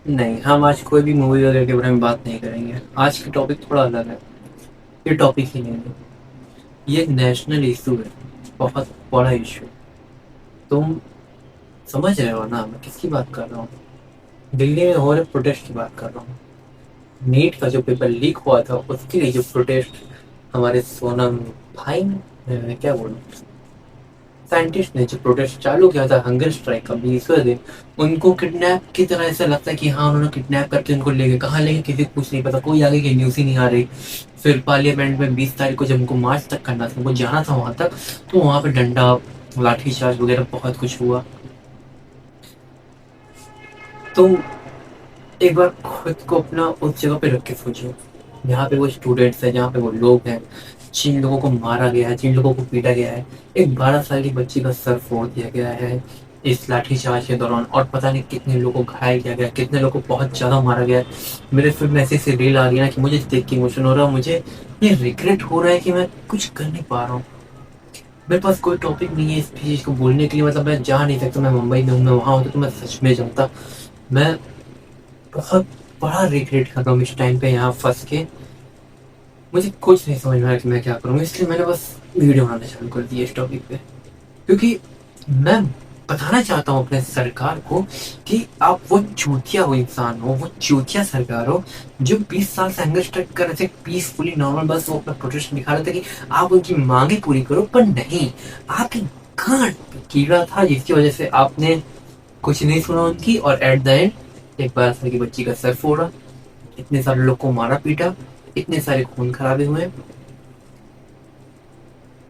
नहीं, हम आज कोई भी मूवी वगैरह के बारे में बात नहीं करेंगे। आज की टॉपिक थोड़ा अलग है। ये टॉपिक ही नहीं है। ये एक नेशनल इशू है, बहुत बड़ा इशू। तुम समझ रहे हो ना मैं किसकी बात कर रहा हूँ? दिल्ली में हो रहे प्रोटेस्ट की बात कर रहा हूँ। नीट का जो पेपर लीक हुआ था उसके लिए जो प्रोटेस्ट हमारे सोनम भाई क्या बोलूं, साइंटिस्ट ने जो प्रोटेस्ट चालू किया था, हंगर स्ट्राइक का 20वें दिन, उनको किडनैप की तरह ऐसा लगता है कि हाँ उन्होंने किडनैप करके उनको ले गए। कहाँ ले गए किसी को कुछ नहीं पता, कोई आगे की न्यूज़ ही नहीं आ रही। फिर पार्लियामेंट में 20 तारीख को जब उनको मार्च तक करना था, उनको जाना था वहां तक, तो वहां पे डंडा, लाठीचार्ज वगैरह बहुत कुछ हुआ। तुम एक बार खुद को अपना उस जगह पे रख के सोचो, जहाँ पे वो स्टूडेंट्स हैं, जहाँ पे वो लोग हैं, जिन लोगों को मारा गया है, जिन लोगों को पीटा गया है। एक 12 साल की बच्ची का सर फोड़ दिया गया है इस लाठीचार्ज के दौरान, और पता नहीं कितने लोगों को घायल किया गया, कितने लोगों को बहुत ज्यादा मारा गया है। मेरे फिर में ऐसी ऐसी रील आ गई ना कि मुझे देख के इमोशन हो रहा है। मुझे ये रिग्रेट हो रहा है कि मैं कुछ कर नहीं पा रहा हूँ। मेरे पास कोई टॉपिक नहीं है इस चीज को बोलने के लिए। मतलब मैं जा नहीं सकता, मैं मुंबई में हूँ, मैं वहां होता तो मैं सच में जानता। मैं बहुत बड़ा रिग्रेट कर रहा हूँ इस टाइम पे यहाँ फंस के। मुझे कुछ नहीं समझ में आया कि मैं क्या करूँ, इसलिए मैंने बस वीडियो बनाना चालू कर दिया इस टॉपिक पे। क्योंकि मैं बताना चाहता हूँ अपने सरकार को कि आप वो चूतिया हो इंसान हो, वो चूतिया सरकार हो, जो 20 साल से हंगर स्ट्राइक कर रहे थे पीसफुली नॉर्मल, बस वो अपना प्रोटेस्ट दिखा रहे थे कि आप उनकी मांगे पूरी करो। पर नहीं, आपकी गांड पे कीड़ा था जिसकी वजह से आपने कुछ नहीं सुना उनकी, और एट द एंड एक 12 साल की बच्ची का सर फोड़ा, इतने सारे लोग को मारा पीटा, इतने सारे खून खराबे हुए,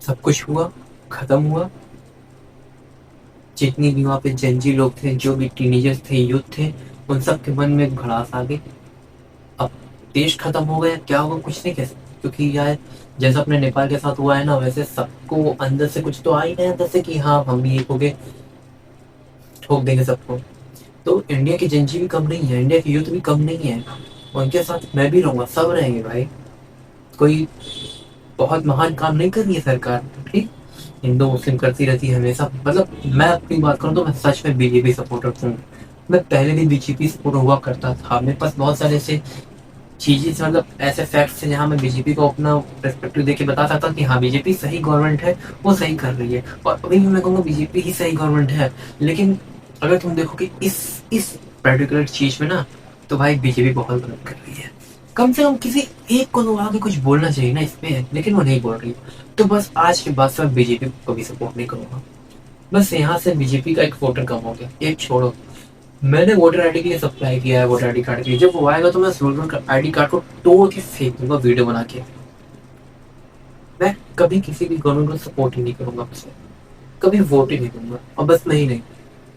सब कुछ हुआ, खत्म हुआ। जितनी भी वहां पे जंजी लोग थे, जो भी टीनेजर्स थे, यूथ थे, उन सब के मन में एक भड़ास आ गई। अब देश खत्म हो गया, क्या होगा कुछ नहीं कह सकते। क्योंकि यार जैसा अपने नेपाल के साथ हुआ है ना, वैसे सबको अंदर से कुछ तो आ ही नहीं अंदर से कि हाँ हम भी एक हो गए, ठोक देंगे सबको। तो इंडिया की जंजी भी कम नहीं है, इंडिया की यूथ भी कम नहीं है। उनके साथ मैं भी रहूंगा, सब रहेंगे भाई। कोई बहुत महान काम नहीं कर रही है सरकार, ठीक। हिंदू मुस्लिम करती रहती है हमेशा। मतलब मैं अपनी बात करूँ तो मैं सच में बीजेपी सपोर्टर हूँ। मैं पहले भी बीजेपी सपोर्ट हुआ करता था। मेरे पास बहुत सारे ऐसे चीजें से, मतलब ऐसे फैक्ट्स हैं जहाँ मैं बीजेपी को अपना पर्सपेक्टिव देके बता सकता हूँ कि हाँ बीजेपी सही गवर्नमेंट है, वो सही कर रही है। और अभी भी मैं कहूँगा बीजेपी ही सही गवर्नमेंट है। लेकिन अगर तुम देखो कि इस पर्टिकुलर चीज में ना, तो भाई बीजेपी बहुत गलत कर रही है। कम से कम किसी एक को तो आगे कुछ बोलना चाहिए ना इसमें, लेकिन वो नहीं बोल रही। तो बस आज के बाद से मैं बीजेपी को कभी सपोर्ट नहीं करूंगा। बस यहाँ से बीजेपी का एक वोटर कम हो गया, एक छोड़ो। मैंने वोटर आईडी के लिए अप्लाई किया है, वोटर आईडी कार्ड के लिए। जब वो आएगा तो मैं उस वोटर आईडी कार्ड को तोड़ के फेंक दूंगा वीडियो बना के। मैं कभी किसी भी गवर्नमेंट को सपोर्ट ही नहीं करूंगा, आपसे कभी वोट ही नहीं दूंगा। और बस मैं ही नहीं,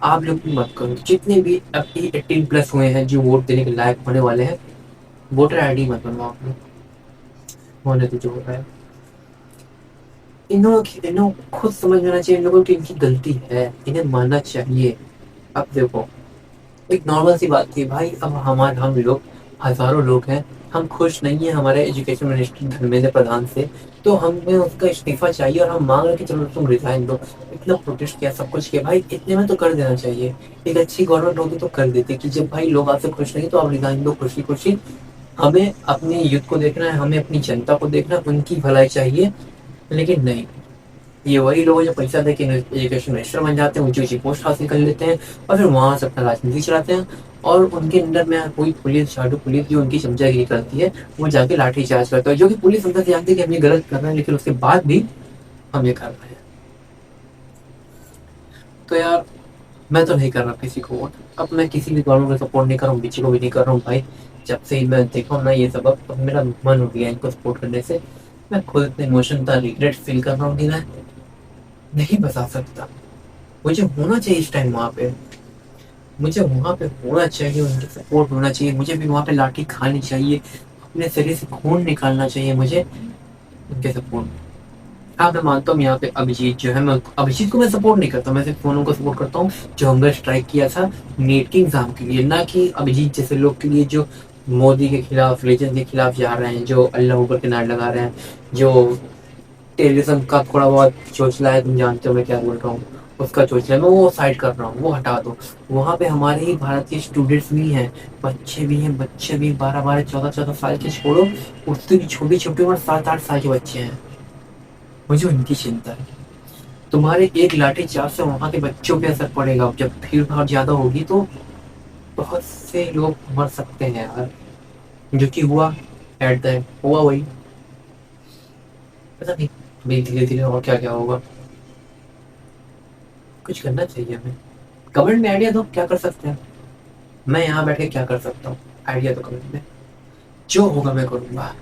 आप लोग भी मत करो। जितने भी अभी 18+ हुए हैं, जो वोट देने के लायक होने वाले हैं, वोटर आईडी मत बनवाओ आप लोग। होने तो जो हो रहा है, इन्हों खुद समझ में आना चाहिए इन लोगों की इनकी गलती है, इन्हें मानना चाहिए। अब देखो, एक नॉर्मल सी बात थी भाई। अब हम लोग हजारों लोग हैं, हम खुश नहीं है हमारे एजुकेशन मिनिस्टर धर्मेंद्र प्रधान से। तो हमें उसका इस्तीफा चाहिए, और हम मांग रहे कि चलो तुम रिजाइन दो। इतना प्रोटेस्ट किया, सब कुछ किया भाई, इतने में तो कर देना चाहिए। एक अच्छी गवर्नमेंट होती तो कर देती कि जब भाई लोग आपसे खुश नहीं तो आप रिजाइन दो खुशी खुशी। हमें अपने यूथ को देखना है, हमें अपनी जनता को देखना है, उनकी भलाई चाहिए। लेकिन नहीं, ये वही लोग हैं जो पैसा देके एजुकेशन मिनिस्टर बन जाते हैं, ऊंची ऊंची पोस्ट हासिल कर लेते हैं, और फिर वहां से अपना राजनीति चलाते हैं। और उनके अंडर में कोई पुलिस, झाड़ू पुलिस जो उनकी चमचागिरी करती है, वो जाके लाठी चार्ज करता है। जो कि पुलिस अंदर से जानती है कि हम ये गलत कर रहे हैं, लेकिन उसके बाद भी हम ये कर रहे हैं। तो यार मैं तो नहीं कर रहा किसी को वोट। अब मैं किसी भी गवर्नमेंट को सपोर्ट नहीं कर रहा हूँ, बीच को भी नहीं कर रहा हूँ भाई। जब से ही मैं देखा हूँ ना ये सब, अब मेरा मन उठ गया इनको सपोर्ट करने से। मैं खुद इतने इमोशन था, रिग्रेट फील कर रहा हूँ कि मैं नहीं बता सकता। मुझे होना चाहिए इस टाइम वहां पे, मुझे वहां पे होना चाहिए, उनकी सपोर्ट होना चाहिए। मुझे भी वहां पे लाठी खानी चाहिए, अपने शरीर से खून निकालना चाहिए मुझे उनके सपोर्ट। हाँ मैं मानता हूँ यहाँ पे अभिजीत जो है, मैं अभिजीत को मैं सपोर्ट नहीं करता, मैं सिर्फ उनको सपोर्ट करता हूँ जो हंगर स्ट्राइक किया था नीट के एग्जाम के लिए, ना कि अभिजीत जैसे लोग के लिए जो मोदी के खिलाफ, रिलीजन के खिलाफ जा रहे हैं, जो अल्लाह ऊपर के नारे लगा रहे हैं, जो टेररिज्म का थोड़ा बहुत चोचला है, तुम जानते हो मैं क्या बोल रहा हूँ। उसका सोच रहा है, मैं वो साइड कर रहा हूँ, वो हटा दो। वहाँ पे हमारे ही भारत के स्टूडेंट्स भी हैं, बच्चे भी 12 12 14 14 साल के छोड़ो, उससे भी छोटी छोटी उम्र 7 8 साल के बच्चे हैं। मुझे उनकी चिंता है। तुम्हारे एक लाठी चार्ज से वहां के बच्चों पे असर पड़ेगा। जब भीड़ भाड़ ज्यादा होगी तो बहुत से लोग मर सकते हैं यार, जो कि हुआ। एट द एंड हुआ वही। पता नहीं अभी धीरे धीरे और क्या क्या होगा। कुछ करना चाहिए हमें। कमेंट में आइडिया दो क्या कर सकते हैं। मैं यहाँ बैठ के क्या कर सकता हूँ, आइडिया दो कमेंट में। जो होगा मैं करूँगा।